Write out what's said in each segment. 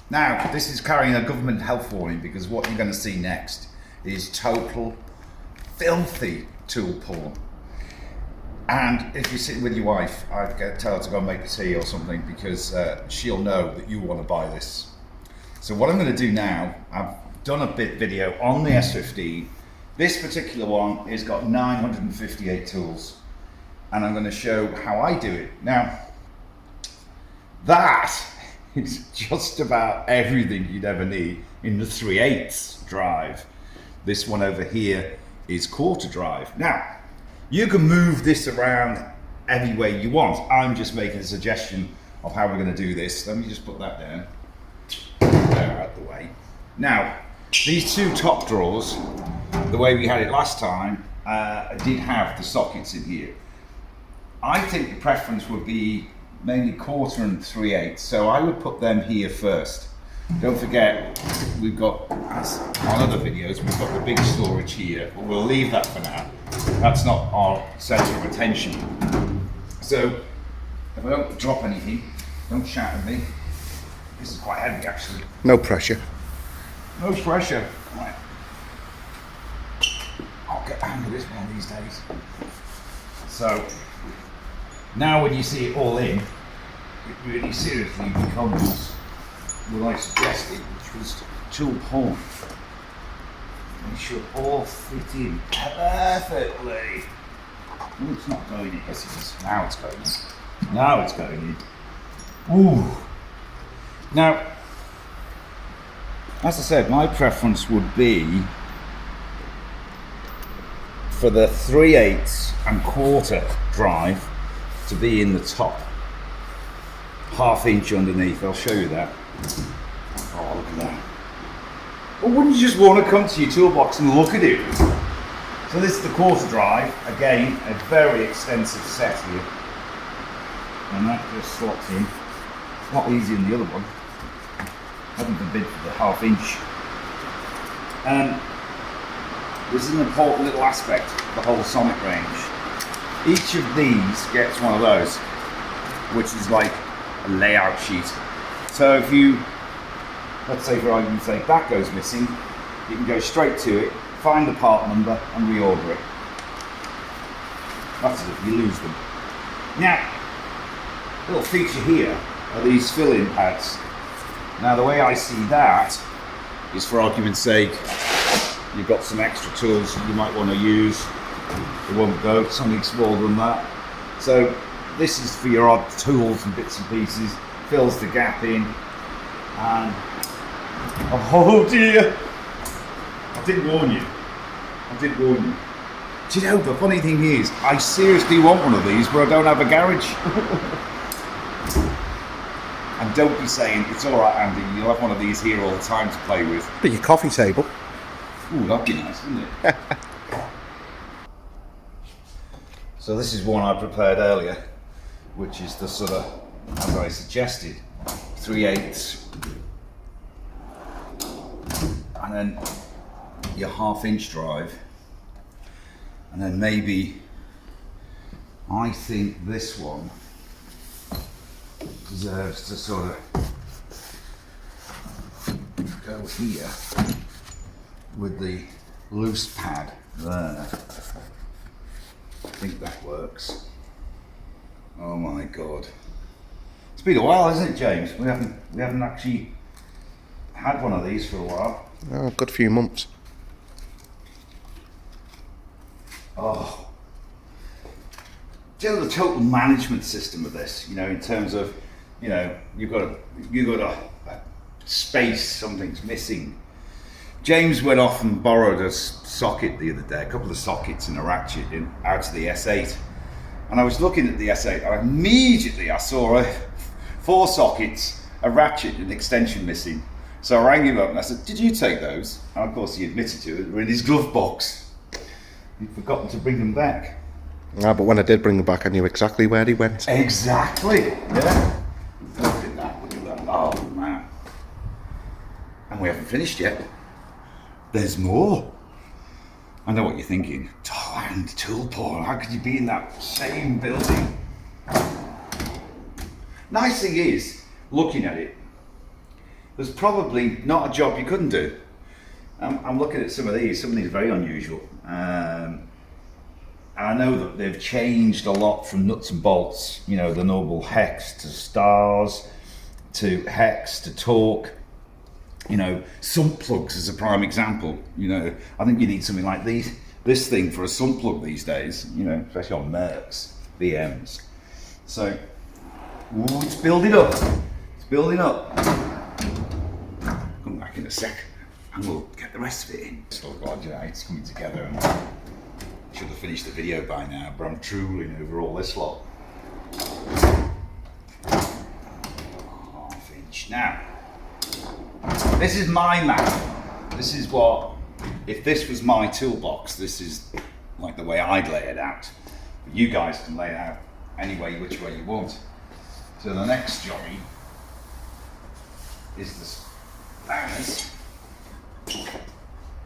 Now, this is carrying a government health warning because what you're going to see next is total filthy tool porn. And if you're sitting with your wife, I'd tell her to go and make the tea or something because she'll know that you want to buy this. So what I'm going to do now, I've done a video on the S15. This particular one has got 958 tools, and I'm going to show how I do it. Now, that is just about everything you'd ever need in the 3/8 drive. This one over here is quarter drive. Now, you can move this around any way you want. I'm just making a suggestion of how we're going to do this. Let me just put that down. There, out the way. Now, these two top drawers, the way we had it last time, did have the sockets in here. I think the preference would be mainly quarter and 3/8, so I would put them here first. Don't forget, we've got, as on other videos, we've got the big storage here, but we'll leave that for now. That's not our centre of attention. So, if I don't drop anything, don't shout at me. This is quite heavy, actually. No pressure. No pressure. Right. I'll get the hang of this one these days. So, now when you see it all in, it really seriously becomes what I suggested, which was tool porn. It should all fit in perfectly. Oh, it's not going in. Yes, it is. Now it's going in. Now it's going in. Ooh. Now, as I said, my preference would be for the 3/8 and quarter drive to be in the top. Half inch underneath, I'll show you that. Oh, look at that. Well, wouldn't you just want to come to your toolbox and look at it? So this is the quarter drive. Again, a very extensive set here. And that just slots in. A lot easier than the other one. Heaven forbid for the half inch. And this is an important little aspect of the whole Sonic range. Each of these gets one of those, which is like a layout sheet. So if you, let's say for argument's sake, that goes missing, you can go straight to it, find the part number and reorder it. That's it, you lose them. Now, little feature here are these fill-in pads. Now the way I see that is, for argument's sake, you've got some extra tools that you might want to use. It won't go, something smaller than that. So this is for your odd tools and bits and pieces, fills the gap in, and oh dear, I did warn you. I did warn you. Do you know, the funny thing is, I seriously want one of these, but I don't have a garage. And don't be saying, it's alright Andy, you'll have one of these here all the time to play with. But your coffee table. Ooh, that'd be nice, wouldn't it? So this is one I prepared earlier, which is the sort of, as I suggested, 3/8, and then your half inch drive, and then maybe, I think this one deserves to sort of go here with the loose pad there. I think that works. Oh my god. It's been a while, isn't it, James? We haven't actually had one of these for a while. Oh, a good few months. Oh. Do you know the total management system of this, you know, in terms of, you know, you've got a space, something's missing. James went off and borrowed a socket the other day, a couple of sockets and a ratchet out of the S8. And I was looking at the S8 and immediately I saw 4 sockets, a ratchet and an extension missing. So I rang him up and I said, did you take those? And of course he admitted to it, they were in his glove box. He'd forgotten to bring them back. Ah, but when I did bring them back, I knew exactly where he went. Exactly, yeah. Look at that, look at that. Oh man. And we haven't finished yet. There's more. I know what you're thinking. Oh, and tool porn, how could you be in that same building? Nice thing is, looking at it, there's probably not a job you couldn't do. I'm looking at some of these are very unusual. And I know that they've changed a lot from nuts and bolts, you know, the normal hex to stars, to hex to torque. You know, sump plugs is a prime example. You know, I think you need something like this thing for a sump plug these days, you know, especially on Mercs, BMs. So, ooh, it's building up. It's building up. Come back in a sec and we'll get the rest of it in. Oh God, yeah, it's coming together. And should have finished the video by now, but I'm drooling over all this lot. Half inch. Now, this is my map. This is what, if this was my toolbox, this is like the way I'd lay it out. But you guys can lay it out any way, which way you want. So the next jobby is the spanners.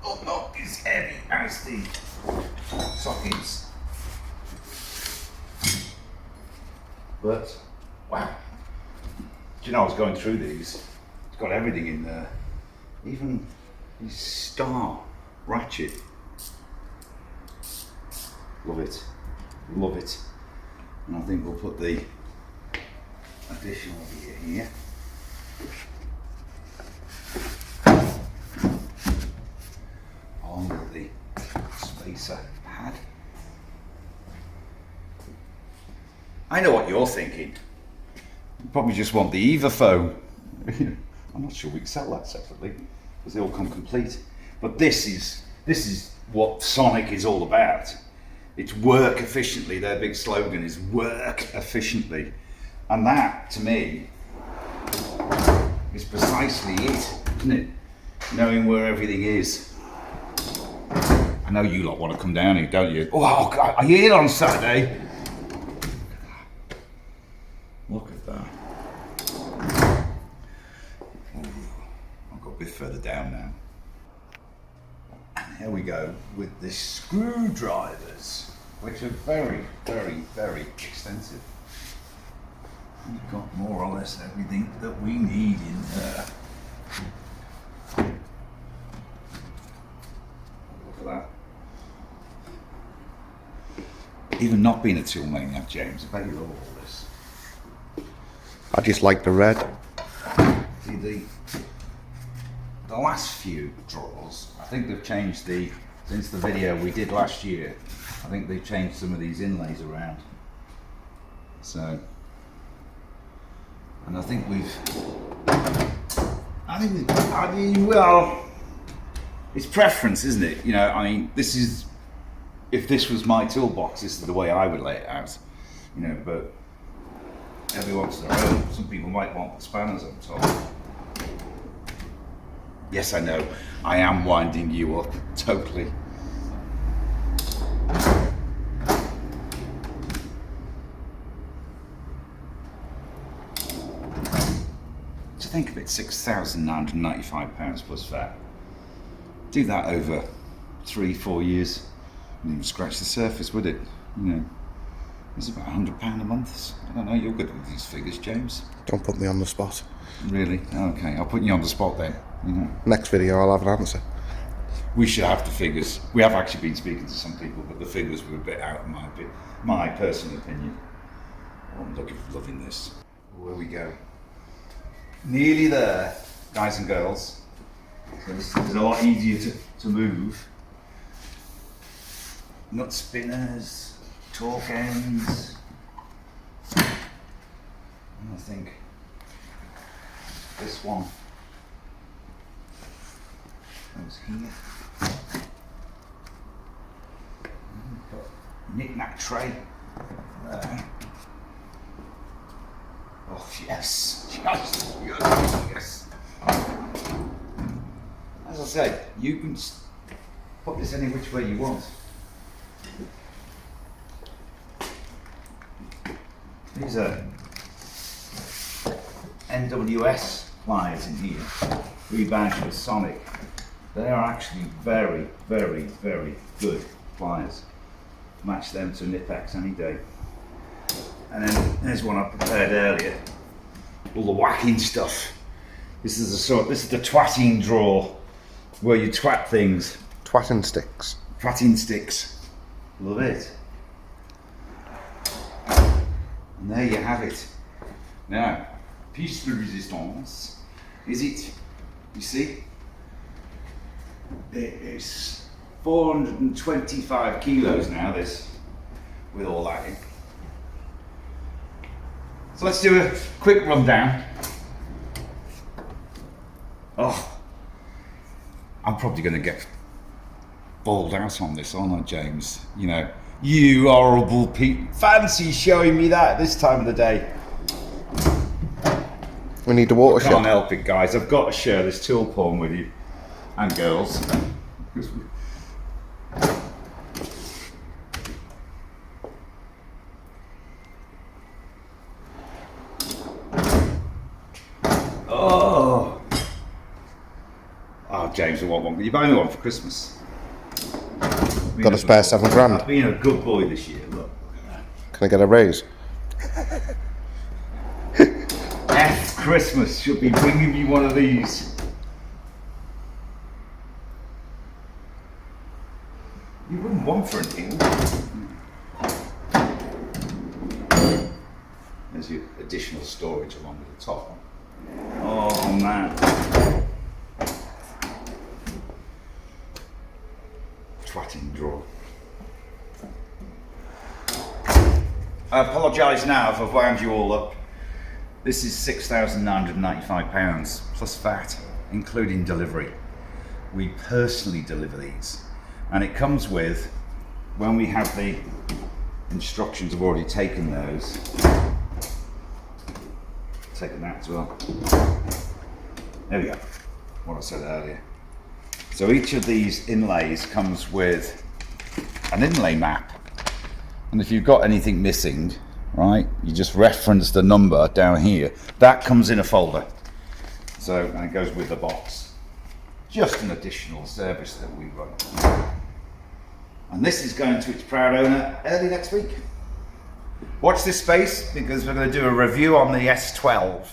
Oh no, it's heavy as the sockets. But, wow. Do you know, I was going through these, it's got everything in there. Even these star ratchet. Love it, love it. And I think we'll put the additional gear here. On with the spacer pad. I know what you're thinking. You probably just want the Eva foam. I'm not sure we can sell that separately because they all come complete. But this is what Sonic is all about. It's work efficiently. Their big slogan is work efficiently. And that, to me, is precisely it, isn't it? Knowing where everything is. I know you lot want to come down here, don't you? Oh, God, are you here on Saturday? Look at that. I'll go a bit further down now. And here we go with the screwdrivers, which are very, very, very extensive. We've got more or less everything that we need in there. Look at that. Even not being a tool maniac, James, I bet you love all this. I just like the red. See, the last few drawers, I think they've changed since the video we did last year, I think they've changed some of these inlays around. So, and I mean, well, it's preference, isn't it? You know, I mean, if this was my toolbox, this is the way I would lay it out. You know, but everyone's their own. Some people might want the spanners on top. Yes, I know, I am winding you up, totally. To think of it, £6,995 plus VAT. Do that over 3-4 years, wouldn't even scratch the surface, would it? You know, it's about £100 a month. I don't know, you're good with these figures, James. Don't put me on the spot. Really? Okay, I'll put you on the spot then. You know. Next video I'll have an answer. We should have the figures. We have actually been speaking to some people, but the figures were a bit out of my personal opinion. I'm loving this. Where we go. Nearly there, guys and girls. So this is a lot easier to move. Nut spinners, torque ends. And I think this one goes here. Knick-knack tray there. Oh yes, yes, yes. As I said, you can put this any which way you want. These are NWS pliers in here, rebadged with Sonic. They are actually very, very, very good pliers. Match them to Nipex any day. And then there's one I prepared earlier. All the whacking stuff. This is the twatting drawer where you twat things. Twatting sticks. Twatting sticks. Love it. And there you have it. Now, piece de resistance. Is it? You see? It is 425 kilos now, this, with all that in. So let's do a quick rundown. Oh, I'm probably going to get bawled out on this, aren't I, James? You know, you horrible Pete. Fancy showing me that this time of the day. We need the water Can't shed. help it, guys. I've got to share this tool porn with you and girls. Oh, James, I want one. You buy me one for Christmas. Got a spare £7 I've been a good boy this year. Look. Can I get a raise? Christmas should be bringing me one of these. You wouldn't want for a deal. There's your additional storage along with the top. Oh man. Twatting drawer. I apologise now if I've wound you all up. This is £6,995 plus VAT, including delivery. We personally deliver these, and it comes with, when we have the instructions, I've already taken those. Taken that as well. There we go. What I said earlier. So each of these inlays comes with an inlay map, and if you've got anything missing, right, you just reference the number down here. That comes in a folder. So, and it goes with the box. Just an additional service that we run. And this is going to its proud owner early next week. Watch this space, because we're going to do a review on the S12.